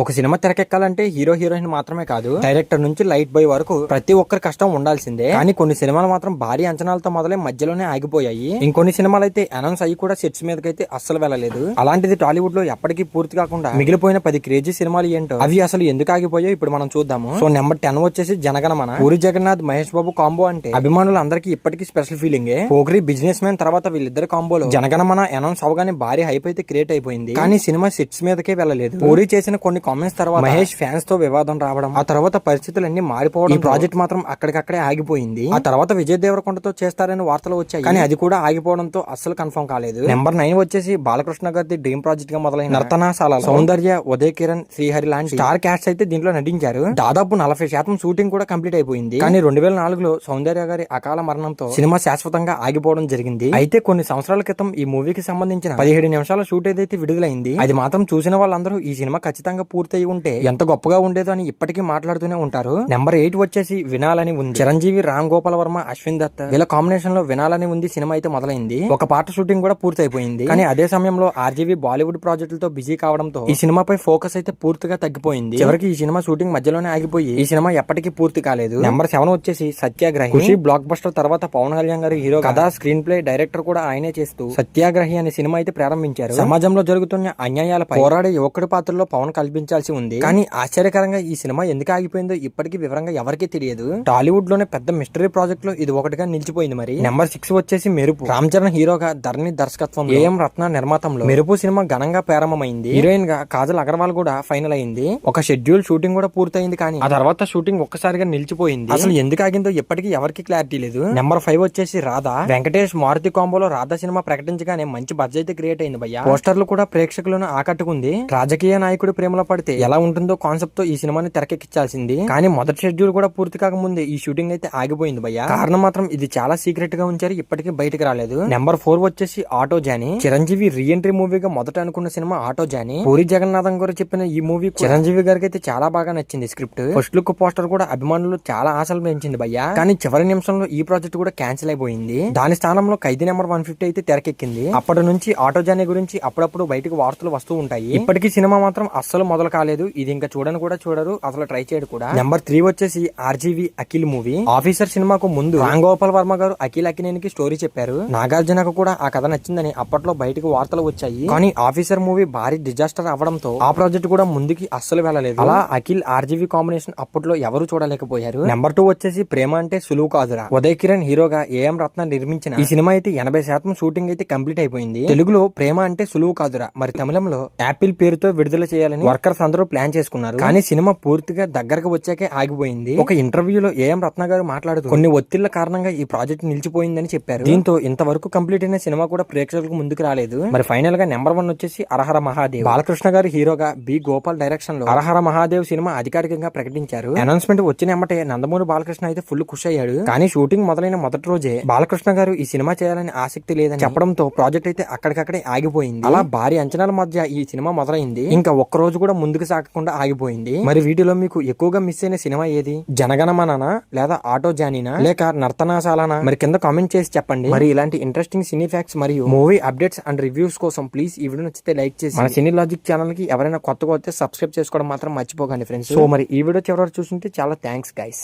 ఒక cinema తెరకెక్కాలంటే hero heroine మాత్రమే కాదు, డైరెక్టర్ నుంచి లైట్ బాయ్ వరకు ప్రతి ఒక్కరి కష్టం ఉండాల్సిందే. కానీ కొన్ని సినిమాలు మాత్రం భారీ అంచనాలతో మొదలై మధ్యలోనే ఆగిపోయాయి. ఇంకొన్ని సినిమాలు అయితే అనౌన్స్ అయ్యి కూడా సెట్స్ మీదకైతే అస్సలు వెళ్ళలేదు. అలాంటిది టాలీవుడ్ లో ఎప్పటికీ పూర్తి కాకుండా మిగిలిపోయిన 10 క్రేజీ సినిమాలు ఏంటో, అవి అసలు ఎందుకు ఆగిపోయాయో ఇప్పుడు మనం చూద్దాము. సో నెంబర్ 10 వచ్చేసి జనగణమన. పూరి జగన్నాథ్ మహేష్ బాబు కాంబో అంటే అభిమానులు అందరికీ ఇప్పటికీ స్పెషల్ ఫీలింగ్. పోగ్రి బిజినెస్ మ్యాన్ తర్వాత వీళ్ళిద్దరు కాంబోలో జనగణమన అనౌన్స్ అవగానే భారీ హైప్ అయితే క్రియేట్ అయిపోయింది. కానీ సినిమా సెట్స్ మీదకే వెళ్ళలేదు. పూరి చేసిన కొన్ని కామెంట్స్ తర్వాత మహేష్ ఫ్యాన్స్ తో వివాదం రావడం, ఆ తర్వాత పరిస్థితులన్నీ మారిపోవడం, ఈ ప్రాజెక్ట్ మాత్రం అక్కడికక్కడే ఆగిపోయింది. ఆ తర్వాత విజయ్ దేవరకొండతో చేస్తారని వార్తలు వచ్చాయి, కానీ అది కూడా ఆగిపోవడంతో అస్సలు కన్ఫర్మ్ కాలేదు. నెంబర్ 9 వచ్చేసి బాలకృష్ణ గారి డ్రీమ్ ప్రాజెక్ట్ గా మొదలైన నర్తనశాల. సౌందర్య, ఉదయ్ కిరణ్, శ్రీహరి లాంటి స్టార్ క్యాస్ట్ అయితే దీంట్లో నటించారు. దాదాపు 40% షూటింగ్ కూడా కంప్లీట్ అయిపోయింది. కానీ 2004లో సౌందర్య గారి అకాల మరణంతో సినిమా శాశ్వతంగా ఆగిపోవడం జరిగింది. అయితే కొన్ని సంవత్సరాల క్రితం ఈ మూవీకి సంబంధించిన 17 నిమిషాల షూట్ ఏదైతే విడుదలైంది, అది మాత్రం చూసిన వాళ్ళందరూ ఈ సినిమా ఖచ్చితంగా పూర్తయి ఉంటే ఎంత గొప్పగా ఉండేదో అని ఇప్పటికీ మాట్లాడుతూనే ఉంటారు. నెంబర్ 8 వచ్చేసి వినాలని ఉంది. చిరంజీవి, రామ్ గోపాల్ వర్మ, అశ్విన్ దత్ వీళ్ళ కాంబినేషన్ లో వినాలని ఉంది సినిమా అయితే మొదలైంది. ఒక పాట షూటింగ్ కూడా పూర్తి అయిపోయింది. కానీ అదే సమయంలో ఆర్జీవి బాలీవుడ్ ప్రాజెక్టులతో బిజీ కావడంతో ఈ సినిమాపై ఫోకస్ అయితే పూర్తిగా తగ్గిపోయింది. చివరికి ఈ సినిమా షూటింగ్ మధ్యలోనే ఆగిపోయి ఈ సినిమా ఎప్పటికీ పూర్తి కాలేదు. నెంబర్ 7 వచ్చేసి సత్యాగ్రహి. ఖుషి బ్లాక్ బస్టర్ తర్వాత పవన్ కళ్యాణ్ గారి హీరో కథ, స్క్రీన్ ప్లే, డైరెక్టర్ కూడా ఆయనే చేస్తూ సత్యాగ్రహి అనే సినిమా అయితే ప్రారంభించారు. సమాజంలో జరుగుతున్న అన్యాయాలపై పోరాడే యువకుడి పాత్రలో పవన్ కల్పించాల్సి ఉంది. కానీ ఆశ్చర్యకరంగా ఈ సినిమా ఎందుకు ఆగిపోయిందో ఇప్పటికీ వివరంగా ఎవరికీ తెలియదు. టాలీవుడ్ లోనే పెద్ద మిస్టరీ ప్రాజెక్ట్ లో ఇది ఒకటిగా నిలిచిపోయింది. మరి నెంబర్ 6 వచ్చేసి మెరుపు. రామ్ చరణ్ హీరోగా, ధరణి దర్శకత్వం, ఏఎం రత్న నిర్మాతంలో మెరుపు సినిమా ఘనంగా ప్రారంభమైంది. హీరోయిన్ గా కాజల్ అగర్వాల్ కూడా ఫైనల్ అయింది. ఒక షెడ్యూల్ షూటింగ్ కూడా పూర్తయింది, కానీ ఆ తర్వాత షూటింగ్ ఒక్కసారిగా నిలిచిపోయింది. అసలు ఎందుకు ఆగిందో ఇప్పటికీ ఎవరికి క్లారిటీ లేదు. నెంబర్ 5 వచ్చేసి రాధా. వెంకటేష్ మారుతి కాంబోలో రాధా సినిమా ప్రకటించగానే మంచి బడ్జెట్ అయితే క్రియేట్ అయింది భయ్య. పోస్టర్లు కూడా ప్రేక్షకులను ఆకట్టుకుంది. రాజకీయ నాయకుడి ప్రేమలో పడితే ఎలా ఉంటుందో కాన్సెప్ట్ తో ఈ సినిమాని తెరకెక్కించాల్సింది. కానీ మొదటి షెడ్యూల్ కూడా పూర్తి కాకముందే ఈ షూటింగ్ అయితే ఆగిపోయింది భయ్య. కారణం మాత్రం ఇది చాలా సీక్రెట్ గా ఉంచారు, ఇప్పటికీ బయటకు రాలేదు. నెంబర్ 4 వచ్చేసి ఆటో జానీ. చిరంజీవి రీ ఎంట్రీ మూవీగా మొదట అనుకున్న సినిమా ఆటో జానీ. పూరి జగన్నాథం గారు చెప్పిన ఈ మూవీ చిరంజీవి గారికి అయితే చాలా బాగా నచ్చింది స్క్రిప్ట్. ఫస్ట్ లుక్ పోస్టర్ కూడా అభిమానులు చాలా ఆశలు పెంచింది భయ్య. కానీ చివరి నిమిషంలో ఈ ప్రాజెక్ట్ కూడా క్యాన్సిల్ అయిపోయింది. దాని స్థానంలో ఖైదీ నెంబర్ 150 అయితే తెరకెక్కింది. అప్పటి నుంచి ఆటో జానీ గురించి అప్పుడప్పుడు బయటకు వార్తలు వస్తూ ఉంటాయి. ఇప్పటికీ సినిమా మాత్రం అస్సలు మొదలు కాలేదు. ఇది ఇంకా చూడని కూడా చూడరు, అసలు ట్రై చేయడు కూడా. నెంబర్ 3 వచ్చేసి ఆర్జీవి అఖిల్ మూవీ. ఆఫీసర్ సినిమాకు ముందు రామ్ గోపాల్ వర్మ గారు అఖిల్ అఖినేనికి స్టోరీ చెప్పారు. నాగార్జునకు కూడా ఆ కథ నచ్చిందని అప్పట్లో బయటకు వార్తలు వచ్చాయి. కానీ ఆఫీసర్ మూవీ భారీ డిజాస్టర్ అవ్వడంతో ఆ ప్రాజెక్ట్ కూడా ముందుకి అస్సలు వెళ్ళలేదు. అలా అఖిల్ ఆర్జీవి కాంబినేషన్ అప్పట్లో ఎవరు చూడలేకపోయారు. నెంబర్ 2 వచ్చేసి ప్రేమ అంటే సులువు కాదురా. ఉదయ్ కిరణ్ హీరోగా, ఏఎం రత్న నిర్మించిన ఈ సినిమా అయితే 80% షూటింగ్ అయితే కంప్లీట్ అయిపోయింది. తెలుగులో ప్రేమ అంటే సులువు కాదురా, మరి తమిళంలో యాపిల్ పేరుతో విడుదల చేయాలని వర్కర్స్ అందరూ ప్లాన్ చేసుకున్నారు. కానీ సినిమా పూర్తిగా దగ్గరకు వచ్చాకే ఆగిపోయింది. ఒక ఇంటర్వ్యూలో ఏఎం రత్న గారు మాట్లాడుతూ కొన్ని ఒత్తిళ్ల కారణంగా ఈ ప్రాజెక్ట్ నిలిచిపోయిందని చెప్పారు. దీంతో ఇంతవరకు కంప్లీట్ అయిన సినిమా కూడా ప్రేక్షకులకు ముందుకు రాలేదు. మరి ఫైనల్ గా నెంబర్ 1 వచ్చేసి అరహర మహాదేవ్. బాలకృష్ణ గారు హీరోగా, బి గోపాల్ డైరెక్షన్ లో అరహర మహాదేవ్ సినిమా అధికారికంగా ప్రకటించారు. అనౌన్స్మెంట్ వచ్చిన ఎమ్మటే నందమూరి బాలకృష్ణ అయితే ఫుల్ ఖుషి అయ్యాడు. కానీ షూటింగ్ మొదలైన మొదటి రోజే బాలకృష్ణ గారు ఈ సినిమా చేయాలని ఆసక్తి లేదని చెప్పడంతో ప్రాజెక్ట్ అయితే అక్కడికక్కడే ఆగిపోయింది. అలా భారీ అంచనాల మధ్య ఈ సినిమా మొదలైంది. ఇంకా ఒక్క రోజు కూడా ముందుకు సాగకుండా ఆగిపోయింది. మరి వీటిలో మీకు ఎక్కువగా మిస్ అయిన సినిమా ఏది? జనగణమననా, లేదా ఆటో జానీనా, లేక నర్తనశాలనా? మరి కింద కామెంట్ చేసి చెప్పండి. మరి ఇలాంటి ఇంట్రెస్టింగ్ సినీ ఫ్యాక్ట్స్ మరియు మూవీ అప్డేట్స్ అండ్ రివ్యూస్ కోసం ప్లీజ్ ఈ వీడియో నచ్చితే లైక్ చేసి మన సినీ లాజిక్ ఛానల్ కి ఎవరైనా కొత్తగా వస్తే సబ్స్క్రైబ్ చేసుకోవడం మాత్రం మర్చిపోకండి ఫ్రెండ్స్. సో మరి ఈ వీడియో చివరి చూస్తుంటే చాలా థ్యాంక్స్ గైస్.